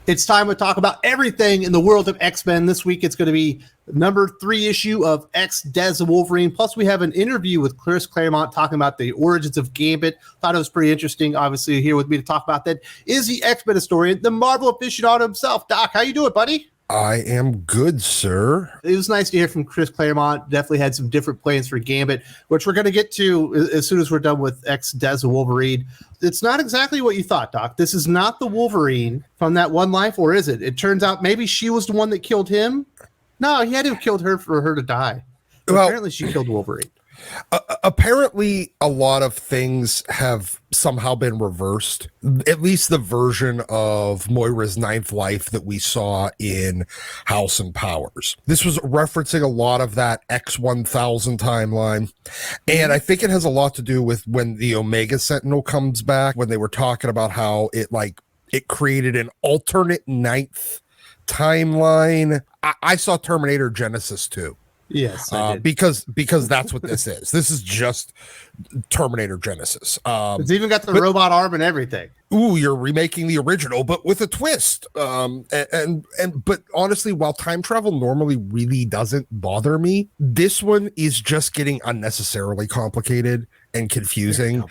It's time to talk about everything in the world of X-Men. This week it's going to be number 3 issue of X Deaths of Wolverine. Plus we have an interview with Claremont talking about the origins of Gambit. Thought it was pretty interesting. Obviously here with me to talk about that is the X-Men historian, the Marvel aficionado himself. Doc, how you doing, buddy? I am good, sir. It was nice to hear from Chris Claremont. Definitely had some different plans for Gambit, which we're going to get to as soon as we're done with X Deaths of Wolverine. It's not exactly what you thought, Doc. This is not the Wolverine from that one life, or is it? It turns out maybe she was the one that killed him. No, he had to have killed her for her to die. Well, apparently she killed Wolverine. Apparently a lot of things have somehow been reversed, at least the version of Moira's ninth life that we saw in House and Powers. This was referencing a lot of that X-1000 timeline, and I think it has a lot to do with when the Omega Sentinel comes back, when they were talking about how it created an alternate ninth timeline. I saw Terminator Genesis 2. Yes, I did. Because that's what this is. This is just Terminator Genesis. It's even got the robot arm and everything. Ooh, you're remaking the original, but with a twist. But honestly, while time travel normally really doesn't bother me, this one is just getting unnecessarily complicated and confusing.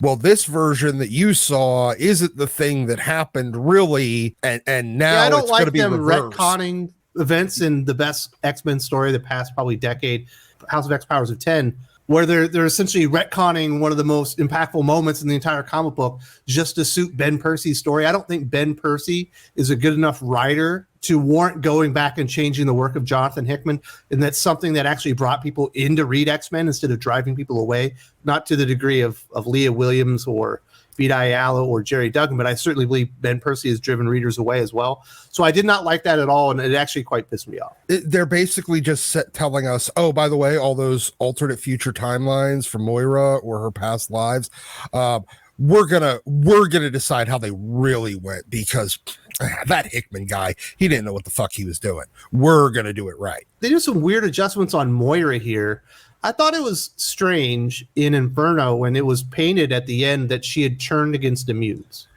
Well, this version that you saw isn't the thing that happened really, and now I don't it's like going to be them reversed. retconning events in the best X-Men story the past probably decade, House of X Powers of 10, where they're essentially retconning one of the most impactful moments in the entire comic book just to suit Ben Percy's story. I don't think Ben Percy is a good enough writer to warrant going back and changing the work of Jonathan Hickman, and that's something that actually brought people in to read X-Men instead of driving people away, not to the degree of Leah Williams or Vita Ayala or Jerry Duggan, but I certainly believe Ben Percy has driven readers away as well. So I did not like that at all, and it actually quite pissed me off. They're basically just telling us, oh, by the way, all those alternate future timelines for Moira or her past lives, we're gonna decide how they really went, because that Hickman guy, he didn't know what the fuck he was doing. We're gonna do it right. They do some weird adjustments on Moira here. I thought it was strange in Inferno when it was painted at the end that she had turned against the mutants.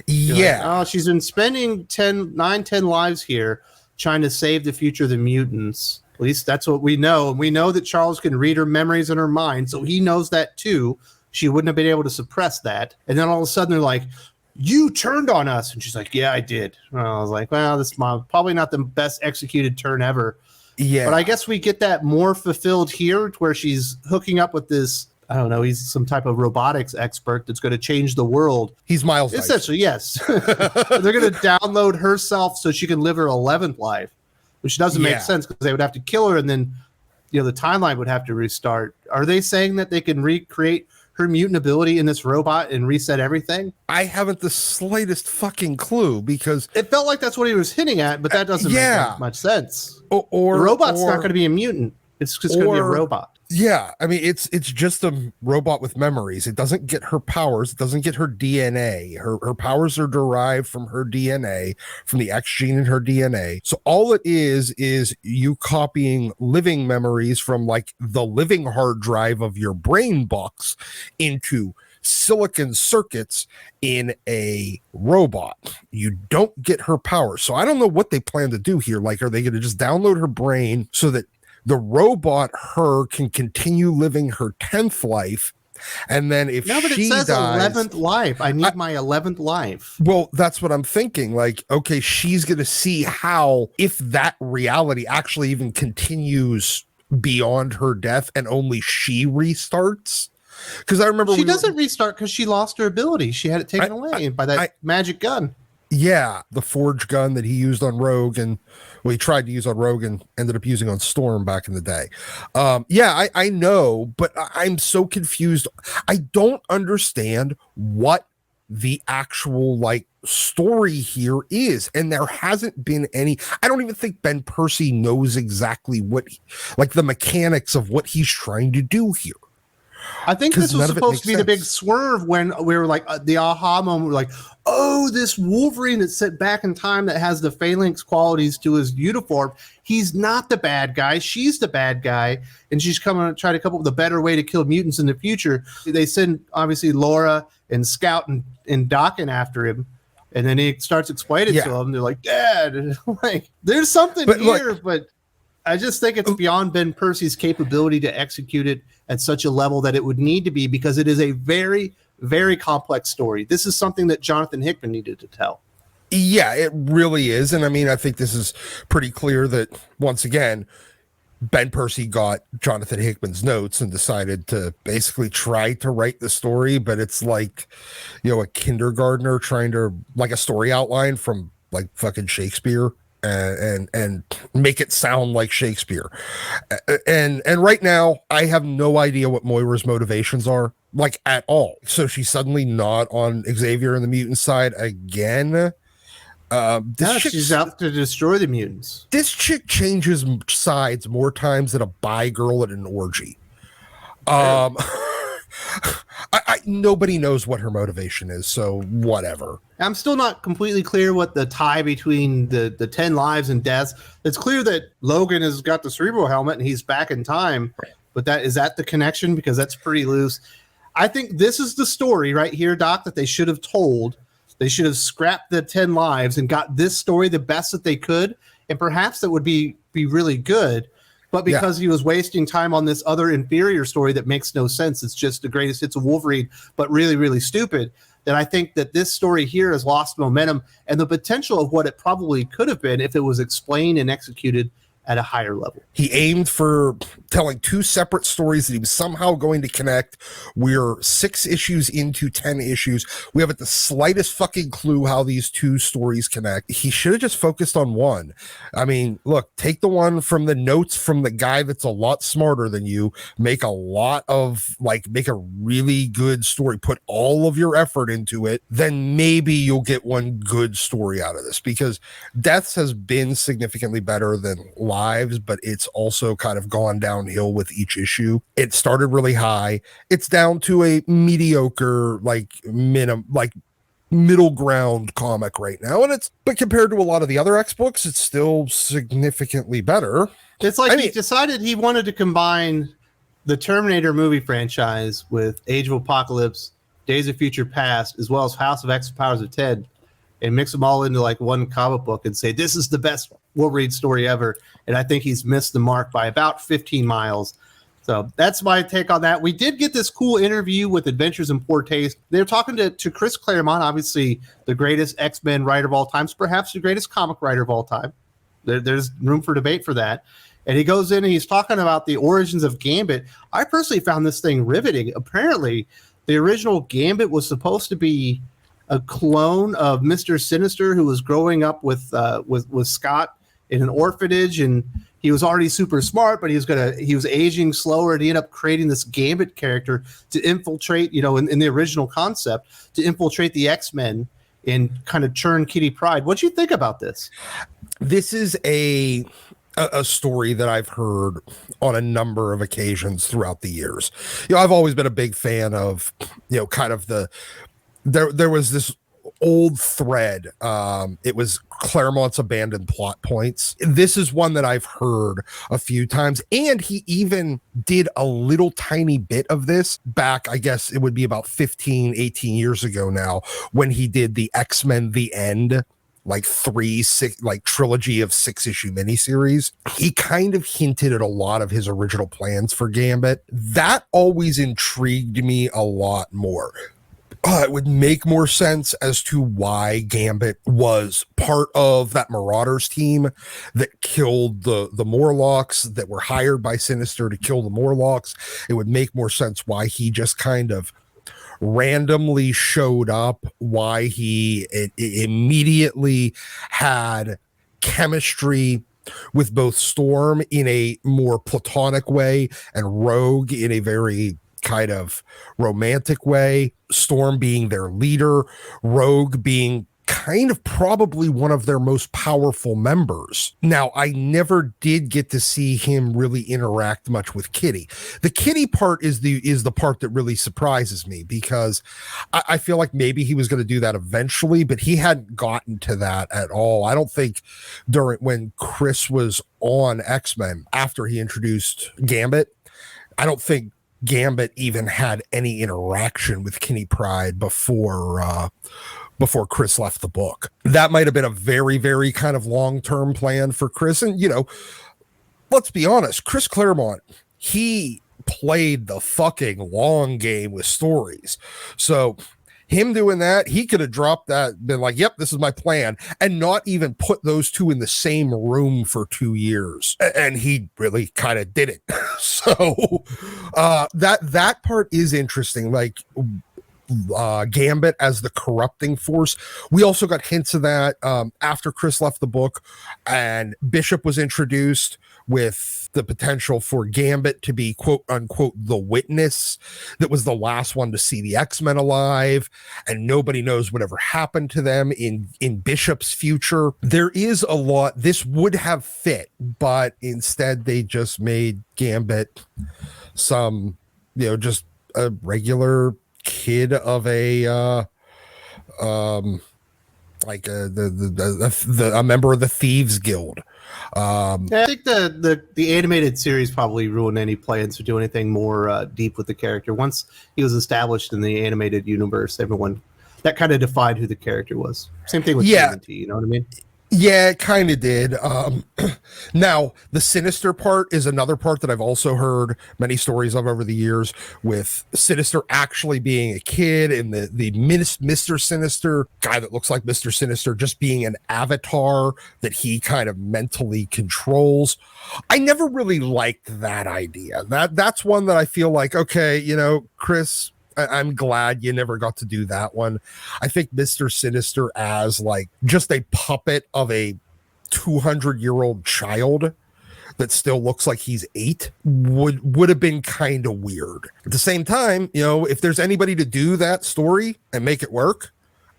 Yeah. Like, oh, she's been spending 10 lives here trying to save the future of the mutants. At least that's what we know. And we know that Charles can read her memories in her mind, so he knows that too. She wouldn't have been able to suppress that. And then all of a sudden they're like, you turned on us. And she's like, yeah, I did. And I was like, well, this is probably not the best executed turn ever. Yeah, but I guess we get that more fulfilled here, where she's hooking up with this, I don't know, he's some type of robotics expert that's going to change the world. He's Miles. Essentially, yes. They're going to download herself so she can live her 11th life, which doesn't make sense because they would have to kill her and then, the timeline would have to restart. Are they saying that they can recreate her mutant ability in this robot and reset everything? I haven't the slightest fucking clue, because it felt like that's what he was hinting at, but that doesn't make much sense. Or the robot's not going to be a mutant. It's just going to be a robot. Yeah, I mean, it's just a robot with memories. It doesn't get her powers. It doesn't get her DNA. Her powers are derived from her DNA, from the X gene in her DNA. So all it is you copying living memories from like the living hard drive of your brain box into silicon circuits in a robot. You don't get her powers. So I don't know what they plan to do here. Like, are they going to just download her brain so that the robot her can continue living her 10th life, and then if but she it says dies, 11th life. I need my 11th life. Well, that's what I'm thinking. Like, okay, she's going to see how, if that reality actually even continues beyond her death and only she restarts. Because I remember she doesn't restart because she lost her ability. She had it taken away by that magic gun. Yeah, the forge gun that he used on Rogue, and he tried to use on Rogue and ended up using on Storm back in the day. I know, but I'm so confused. I don't understand what the actual story here is, and there hasn't been any. I don't even think Ben Percy knows exactly what the mechanics of what he's trying to do here. I think this was supposed to be the big swerve when we were like the aha moment. We're like, oh, this Wolverine that's set back in time that has the phalanx qualities to his uniform. He's not the bad guy. She's the bad guy. And she's coming to try to come up with a better way to kill mutants in the future. They send, obviously, Laura and Scout and Dokken after him. And then he starts explaining to them. They're like, Dad, like, there's something But here, but I just think it's beyond Ben Percy's capability to execute it at such a level that it would need to be, because it is a very, very complex story. This is something that Jonathan Hickman needed to tell. Yeah, it really is. And I mean, I think this is pretty clear that, once again, Ben Percy got Jonathan Hickman's notes and decided to basically try to write the story, but it's like, a kindergartner trying to, like, a story outline from like fucking Shakespeare and make it sound like Shakespeare. And right now I have no idea what Moira's motivations are, like, at all. So she's suddenly not on Xavier and the mutant side again. She's out to destroy the mutants. This chick changes sides more times than a bi girl at an orgy. Nobody knows what her motivation is, so whatever. I'm still not completely clear what the tie between the 10 lives and deaths. It's clear that Logan has got the cerebral helmet and he's back in time, but is that the connection? Because that's pretty loose. I think this is the story right here, Doc, that they should have told. They should have scrapped the 10 lives and got this story the best that they could. And perhaps that would be really good. But because he was wasting time on this other inferior story that makes no sense, it's just the greatest hits of Wolverine, but really, really stupid, then I think that this story here has lost momentum and the potential of what it probably could have been if it was explained and executed at a higher level. He aimed for telling two separate stories that he was somehow going to connect. We're 6 issues into 10 issues. We haven't the slightest fucking clue how these two stories connect. He should have just focused on one. I mean, look, take the one from the notes from the guy that's a lot smarter than you, make a really good story, put all of your effort into it, then maybe you'll get one good story out of this, because Deaths has been significantly better than Lives, but it's also kind of gone downhill with each issue. It started really high. It's down to a mediocre, middle ground comic right now. But compared to a lot of the other X books, it's still significantly better. It's like he decided he wanted to combine the Terminator movie franchise with Age of Apocalypse, Days of Future Past, as well as House of X Powers of 10, and mix them all into like one comic book and say, this is the best Wolverine story ever. And I think he's missed the mark by about 15 miles. So that's my take on that. We did get this cool interview with Adventures in Poor Taste. They're talking to Chris Claremont, obviously the greatest X-Men writer of all time, perhaps the greatest comic writer of all time. There's room for debate for that. And he goes in and he's talking about the origins of Gambit. I personally found this thing riveting. Apparently, the original Gambit was supposed to be a clone of Mr. Sinister, who was growing up with Scott in an orphanage, and he was already super smart, but he was aging slower, and he ended up creating this Gambit character to infiltrate, in the original concept, to infiltrate the X-Men and kind of turn Kitty Pryde. What do you think about this? This is a story that I've heard on a number of occasions throughout the years. I've always been a big fan of, kind of there was this old thread. It was Claremont's abandoned plot points. This is one that I've heard a few times, and he even did a little tiny bit of this back, I guess it would be about 15, 18 years ago now, when he did the X-Men The End, trilogy of 6-issue miniseries. He kind of hinted at a lot of his original plans for Gambit. That always intrigued me a lot more. It would make more sense as to why Gambit was part of that Marauders team that killed the Morlocks, that were hired by Sinister to kill the Morlocks. It would make more sense why he just kind of randomly showed up, why he immediately had chemistry with both Storm in a more platonic way and Rogue in a very kind of romantic way. Storm being their leader, Rogue being kind of probably one of their most powerful members. Now, I never did get to see him really interact much with Kitty. The Kitty part is the part that really surprises me, because I feel like maybe he was going to do that eventually, but he hadn't gotten to that at all. I don't think when Chris was on X-Men, after he introduced Gambit, I don't think Gambit even had any interaction with Kitty Pryde before before Chris left the book. That might have been a very, very kind of long-term plan for Chris. And, let's be honest, Chris Claremont, he played the fucking long game with stories. So him doing that, he could have dropped that, been like, yep, this is my plan, and not even put those two in the same room for 2 years. And he really kind of did it. So that part is interesting. Like, Gambit as the corrupting force. We also got hints of that after Chris left the book, and Bishop was introduced with the potential for Gambit to be quote unquote the witness that was the last one to see the X-Men alive, and nobody knows whatever happened to them in Bishop's future. There is a lot this would have fit, but instead they just made Gambit some, just a regular kid of a a member of the Thieves Guild. I think the animated series probably ruined any plans to do anything more deep with the character. Once he was established in the animated universe, everyone that kind of defined who the character was. Same thing with TMNT, you know what I mean? Yeah, it kind of did. Now, the Sinister part is another part that I've also heard many stories of over the years, with Sinister actually being a kid, and the Mr. Sinister, guy that looks like Mr. Sinister, just being an avatar that he kind of mentally controls. I never really liked that idea. That's one that I feel like, okay, Chris, I'm glad you never got to do that one. I think Mr. Sinister as like just a puppet of a 200-year-old child that still looks like he's 8 would have been kind of weird. At the same time, if there's anybody to do that story and make it work,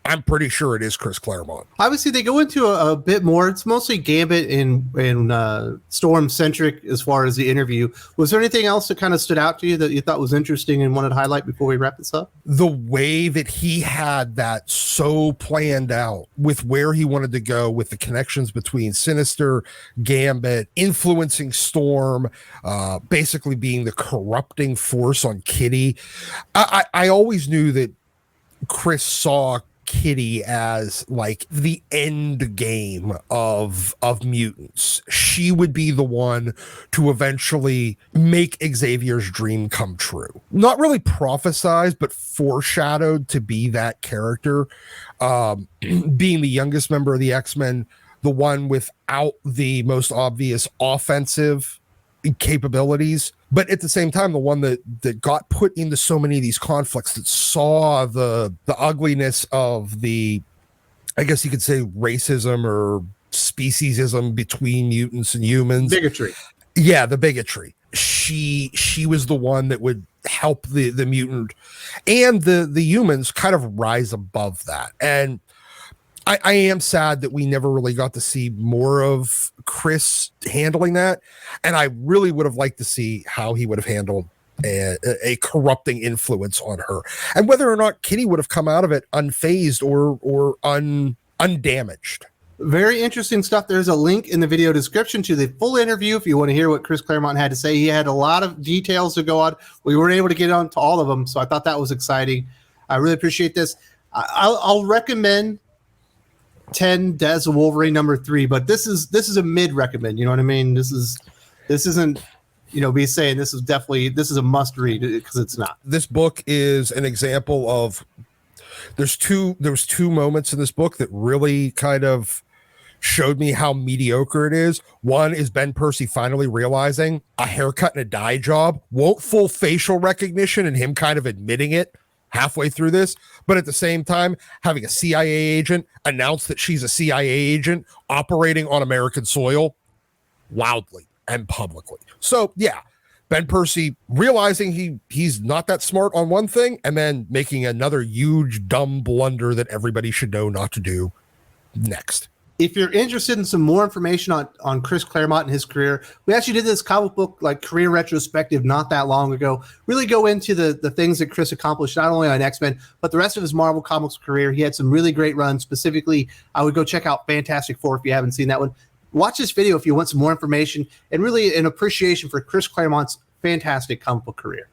I'm pretty sure it is Chris Claremont. Obviously, they go into a bit more. It's mostly Gambit and Storm centric as far as the interview. Was there anything else that kind of stood out to you that you thought was interesting and wanted to highlight before we wrap this up? The way that he had that so planned out with where he wanted to go, with the connections between Sinister, Gambit, influencing Storm, basically being the corrupting force on Kitty. I always knew that Chris saw Kitty as like the end game of mutants. She would be the one to eventually make Xavier's dream come true. Not really prophesized, but foreshadowed to be that character. Being the youngest member of the X-Men, the one without the most obvious offensive capabilities, but at the same time the one that got put into so many of these conflicts, that saw the ugliness of the, I guess you could say, racism or speciesism between mutants and humans. Bigotry. Yeah, the bigotry. She was the one that would help the mutant and the humans kind of rise above that. And I am sad that we never really got to see more of Chris handling that. And I really would have liked to see how he would have handled a corrupting influence on her, and whether or not Kitty would have come out of it unfazed or undamaged. Very interesting stuff. There's a link in the video description to the full interview if you want to hear what Chris Claremont had to say. He had a lot of details to go on. We weren't able to get on to all of them, so I thought that was exciting. I really appreciate this. I'll recommend 10 Deaths of Wolverine #3, but this is a mid recommend. You know what I mean? This isn't be saying this is a must read, because it's not. This book is an example of there was two moments in this book that really kind of showed me how mediocre it is. One is Ben Percy finally realizing a haircut and a dye job won't fool facial recognition, and him kind of admitting it halfway through this, but at the same time having a CIA agent announce that she's a CIA agent operating on American soil loudly and publicly. So yeah, Ben Percy realizing he's not that smart on one thing, and then making another huge dumb blunder that everybody should know not to do next. If you're interested in some more information on Chris Claremont and his career, we actually did this comic book career retrospective not that long ago. Really go into the things that Chris accomplished, not only on X-Men, but the rest of his Marvel Comics career. He had some really great runs. Specifically, I would go check out Fantastic Four if you haven't seen that one. Watch this video if you want some more information and really an appreciation for Chris Claremont's fantastic comic book career.